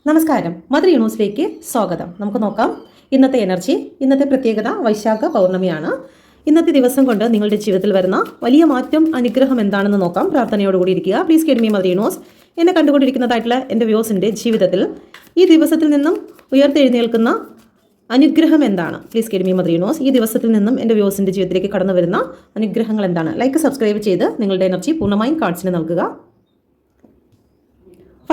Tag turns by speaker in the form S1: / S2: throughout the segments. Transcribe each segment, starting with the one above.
S1: നമസ്കാരം, മദർ യൂണിവേഴ്സിലേക്ക് സ്വാഗതം. നമുക്ക് നോക്കാം ഇന്നത്തെ എനർജി. ഇന്നത്തെ പ്രത്യേകത വൈശാഖ പൗർണമിയാണ്. ഇന്നത്തെ ദിവസം കൊണ്ട് നിങ്ങളുടെ ജീവിതത്തിൽ വരുന്ന വലിയ മാറ്റം, അനുഗ്രഹം എന്താണെന്ന് നോക്കാം. പ്രാർത്ഥനയോടുകൂടി ഇരിക്കുക. Please get me mother universe. എന്നെ കണ്ടുകൊണ്ടിരിക്കുന്നതായിട്ടുള്ള എൻ്റെ വ്യൂസിൻ്റെ ജീവിതത്തിൽ ഈ ദിവസത്തിൽ നിന്നും ഉയർത്തെഴുന്നേൽക്കുന്ന അനുഗ്രഹം എന്താണ്? Please get me mother universe. ഈ ദിവസത്തിൽ നിന്നും എൻ്റെ വ്യൂസിൻ്റെ ജീവിതത്തിലേക്ക് കടന്നു വരുന്ന അനുഗ്രഹങ്ങൾ എന്താണ്? ലൈക്ക്, സബ്സ്ക്രൈബ് ചെയ്ത് നിങ്ങളുടെ എനർജി പൂർണ്ണമായും കാർഡ്സിന് നൽകുക.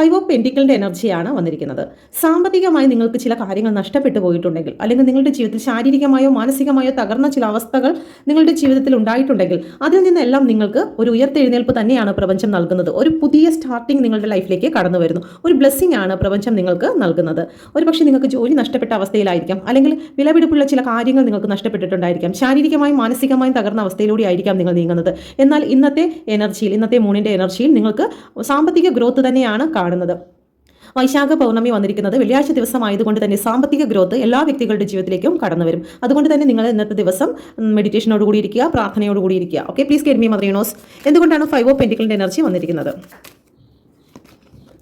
S1: 5 ഓഫ് പെൻറ്റിക്കിളിൻ്റെ എനർജിയാണ് വന്നിരിക്കുന്നത്. സാമ്പത്തികമായി നിങ്ങൾക്ക് ചില കാര്യങ്ങൾ നഷ്ടപ്പെട്ടു പോയിട്ടുണ്ടെങ്കിൽ, അല്ലെങ്കിൽ നിങ്ങളുടെ ജീവിതത്തിൽ ശാരീരികമായോ മാനസികമായോ തകർന്ന ചില അവസ്ഥകൾ നിങ്ങളുടെ ജീവിതത്തിൽ ഉണ്ടായിട്ടുണ്ടെങ്കിൽ, അതിൽ നിന്നെല്ലാം നിങ്ങൾക്ക് ഒരു ഉയർത്തെഴുന്നേൽപ്പ് തന്നെയാണ് പ്രപഞ്ചം നൽകുന്നത്. ഒരു പുതിയ സ്റ്റാർട്ടിങ് നിങ്ങളുടെ ലൈഫിലേക്ക് കടന്നു വരുന്നു. ഒരു ബ്ലെസ്സിംഗ് ആണ് പ്രപഞ്ചം നിങ്ങൾക്ക് നൽകുന്നത്. ഒരു പക്ഷേ നിങ്ങൾക്ക് ജോലി നഷ്ടപ്പെട്ട അവസ്ഥയിലായിരിക്കാം, അല്ലെങ്കിൽ വിലപിടിപ്പുള്ള ചില കാര്യങ്ങൾ നിങ്ങൾക്ക് നഷ്ടപ്പെട്ടിട്ടുണ്ടായിരിക്കാം. ശാരീരികമായും മാനസികമായും തകർന്ന അവസ്ഥയിലൂടെ ആയിരിക്കാം നിങ്ങൾ നീങ്ങുന്നത്. എന്നാൽ ഇന്നത്തെ എനർജിയിൽ, ഇന്നത്തെ മൂണിൻ്റെ എനർജിയിൽ നിങ്ങൾക്ക് സാമ്പത്തിക ഗ്രോത്ത് തന്നെയാണ് കാണുന്നത്. വൈശാഖ പൗർണമി വന്നിരിക്കുന്നത് വെള്ളിയാഴ്ച ദിവസമായതുകൊണ്ട് തന്നെ സാമ്പത്തിക ഗ്രോത്ത് എല്ലാ വ്യക്തികളുടെ ജീവിതത്തിലേക്കും കടന്നു വരും. അതുകൊണ്ട് തന്നെ നിങ്ങൾ ഇന്നത്തെ ദിവസം മെഡിറ്റേഷനോടുകൂടി ഇരിക്കുക, പ്രാർത്ഥനയോടുകൂടി ഇരിക്കുക. Okay, please get me mother universe. എന്തുകൊണ്ടാണ് 5 ഓഫ് പെൻറ്റിക്കിളിൻ്റെ എനർജി വന്നിരിക്കുന്നത്?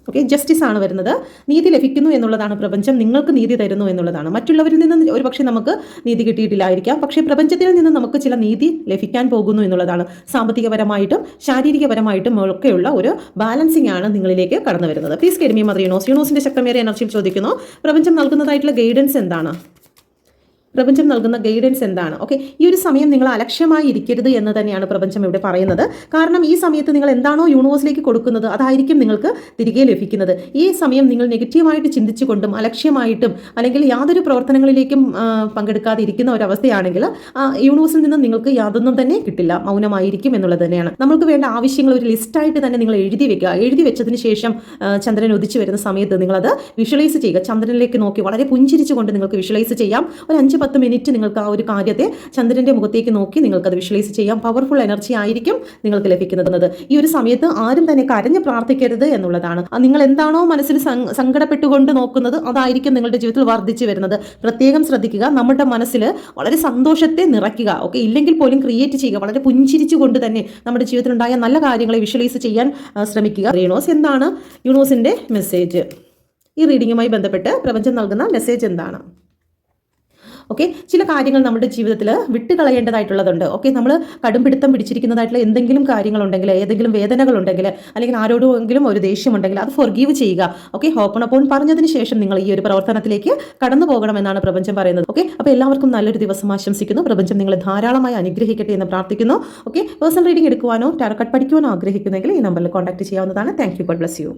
S1: ഓക്കെ, ജസ്റ്റിസ് ആണ് വരുന്നത്. നീതി ലഭിക്കുന്നു എന്നുള്ളതാണ്. പ്രപഞ്ചം നിങ്ങൾക്ക് നീതി തരുന്നു എന്നുള്ളതാണ്. മറ്റുള്ളവരിൽ നിന്ന് ഒരുപക്ഷെ നമുക്ക് നീതി കിട്ടിയിട്ടില്ലായിരിക്കാം, പക്ഷേ പ്രപഞ്ചത്തിൽ നിന്ന് നമുക്ക് ചില നീതി ലഭിക്കാൻ പോകുന്നു എന്നുള്ളതാണ്. സാമ്പത്തികപരമായിട്ടും ശാരീരികപരമായിട്ടും ഒക്കെയുള്ള ഒരു ബാലൻസിംഗ് ആണ് നിങ്ങളിലേക്ക് കടന്നു വരുന്നത്. Please get me mother universe. യൂണിവേഴ്സിന്റെ ശക്തമേറിയ എനർജിയിൽ ചോദിക്കുന്നു, പ്രപഞ്ചം നൽകുന്നതായിട്ടുള്ള ഗൈഡൻസ് എന്താണ്? പ്രപഞ്ചം നൽകുന്ന ഗൈഡൻസ് എന്താണ്? ഓക്കെ, ഈ ഒരു സമയം നിങ്ങൾ അലക്ഷ്യമായി ഇരിക്കരുത് എന്ന് തന്നെയാണ് പ്രപഞ്ചം ഇവിടെ പറയുന്നത്. കാരണം ഈ സമയത്ത് നിങ്ങൾ എന്താണോ യൂണിവേഴ്സിലേക്ക് കൊടുക്കുന്നത് അതായിരിക്കും നിങ്ങൾക്ക് തിരികെ ലഭിക്കുന്നത്. ഈ സമയം നിങ്ങൾ നെഗറ്റീവായിട്ട് ചിന്തിച്ചുകൊണ്ടും അലക്ഷ്യമായിട്ടും അല്ലെങ്കിൽ യാതൊരു പ്രവർത്തനങ്ങളിലേക്കും പങ്കെടുക്കാതെ ഇരിക്കുന്ന ഒരവസ്ഥയാണെങ്കിൽ യൂണിവേഴ്സിൽ നിന്നും നിങ്ങൾക്ക് യാതൊന്നും തന്നെ കിട്ടില്ല, മൗനമായിരിക്കും എന്നുള്ളത് തന്നെയാണ്. നമുക്ക് വേണ്ട ആവശ്യങ്ങൾ ഒരു ലിസ്റ്റായിട്ട് തന്നെ നിങ്ങൾ എഴുതി വെക്കുക. എഴുതി വെച്ചതിന് ശേഷം ചന്ദ്രൻ ഉദിച്ചു വരുന്ന സമയത്ത് നിങ്ങളത് വിഷ്വലൈസ് ചെയ്യുക. ചന്ദ്രനിലേക്ക് നോക്കി വളരെ പുഞ്ചിരിച്ചുകൊണ്ട് നിങ്ങൾക്ക് വിഷ്വലൈസ് ചെയ്യാം. ഒരു 5-10 മിനിറ്റ് നിങ്ങൾക്ക് ആ ഒരു കാര്യത്തെ ചന്ദ്രന്റെ മുഖത്തേക്ക് നോക്കി നിങ്ങൾക്കത് വിഷ്വലൈസ് ചെയ്യാം. പവർഫുൾ എനർജി ആയിരിക്കും നിങ്ങൾക്ക് ലഭിക്കുന്നത്. ഈ ഒരു സമയത്ത് ആരും തന്നെ കരഞ്ഞ് പ്രാർത്ഥിക്കരുത് എന്നുള്ളതാണ്. നിങ്ങൾ എന്താണോ മനസ്സിൽ സങ്കടപ്പെട്ടുകൊണ്ട് നോക്കുന്നത് അതായിരിക്കും നിങ്ങളുടെ ജീവിതത്തിൽ വർദ്ധിച്ചു വരുന്നത്. പ്രത്യേകം ശ്രദ്ധിക്കുക. നമ്മുടെ മനസ്സിൽ വളരെ സന്തോഷത്തെ നിറയ്ക്കുക. ഓക്കെ, ഇല്ലെങ്കിൽ പോലും ക്രിയേറ്റ് ചെയ്യുക. വളരെ പുഞ്ചിരിച്ചുകൊണ്ട് തന്നെ നമ്മുടെ ജീവിതത്തിലുണ്ടായ നല്ല കാര്യങ്ങളെ വിഷ്വലൈസ് ചെയ്യാൻ ശ്രമിക്കുക. യൂണിവേഴ്സ്, എന്താണ് യൂണിവേഴ്സിന്റെ മെസ്സേജ്? ഈ റീഡിങ്ങുമായി ബന്ധപ്പെട്ട് പ്രപഞ്ചം നൽകുന്ന മെസ്സേജ് എന്താണ്? ഓക്കെ, ചില കാര്യങ്ങൾ നമ്മുടെ ജീവിതത്തിൽ വിട്ടുകളയേണ്ടതായിട്ടുള്ളതുണ്ട്. ഓക്കെ, നമ്മൾ കടുംപിടുത്തം പിടിച്ചിരിക്കുന്നതായിട്ടുള്ള എന്തെങ്കിലും കാര്യങ്ങളുണ്ടെങ്കിൽ, ഏതെങ്കിലും വേദനകളുണ്ടെങ്കിൽ, അല്ലെങ്കിൽ ആരോടെങ്കിലും ഒരു ദേഷ്യമുണ്ടെങ്കിൽ അത് ഫോർഗീവ് ചെയ്യുക. ഓക്കെ, ഹോപ്പണപ്പോൺ പറഞ്ഞതിന് ശേഷം നിങ്ങൾ ഈ ഒരു പ്രവർത്തനത്തിലേക്ക് കടന്നു പോകണമെന്നാണ് പ്രപഞ്ചം പറയുന്നത്. ഓക്കെ, അപ്പോൾ എല്ലാവർക്കും നല്ലൊരു ദിവസം ആശംസിക്കുന്നു. പ്രപഞ്ചം നിങ്ങളെ ധാരാളമായി അനുഗ്രഹിക്കട്ടെ എന്ന് പ്രാർത്ഥിക്കുന്നു. ഓക്കെ, പേഴ്സണൽ റീഡിംഗ് എടുക്കുവാനോ ടാരോ കാർഡ് പഠിക്കുവാനോ ആഗ്രഹിക്കുന്നെങ്കിൽ ഈ നമ്പറിൽ കോൺടാക്ട് ചെയ്യാവുന്നതാണ്. Thank you. God bless U.